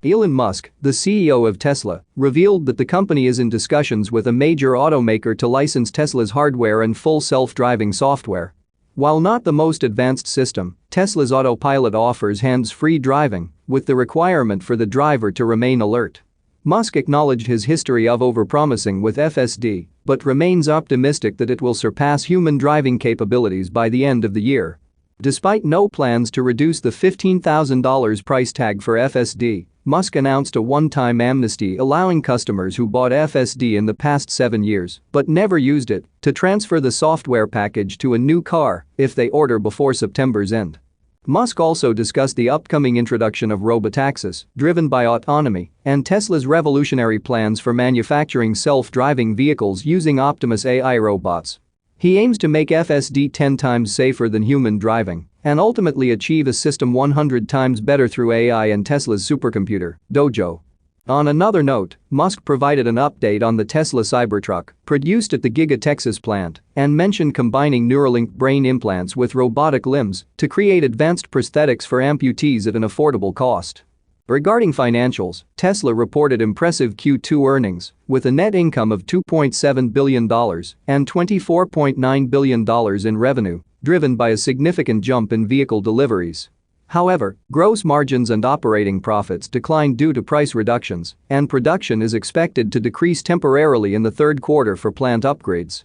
Elon Musk, the CEO of Tesla, revealed that the company is in discussions with a major automaker to license Tesla's hardware and full self-driving software. While not the most advanced system, Tesla's autopilot offers hands-free driving, with the requirement for the driver to remain alert. Musk acknowledged his history of overpromising with FSD, but remains optimistic that it will surpass human driving capabilities by the end of the year. Despite no plans to reduce the $15,000 price tag for FSD, Musk announced a one-time amnesty allowing customers who bought FSD in the past 7 years but never used it to transfer the software package to a new car if they order before September's end. Musk also discussed the upcoming introduction of Robotaxis, driven by autonomy, and Tesla's revolutionary plans for manufacturing self-driving vehicles using Optimus AI robots. He aims to make FSD 10 times safer than human driving and ultimately achieve a system 100 times better through AI and Tesla's supercomputer, Dojo. On another note, Musk provided an update on the Tesla Cybertruck, produced at the Giga Texas plant, and mentioned combining Neuralink brain implants with robotic limbs to create advanced prosthetics for amputees at an affordable cost. Regarding financials, Tesla reported impressive Q2 earnings, with a net income of $2.7 billion and $24.9 billion in revenue, driven by a significant jump in vehicle deliveries. However, gross margins and operating profits declined due to price reductions, and production is expected to decrease temporarily in the third quarter for plant upgrades.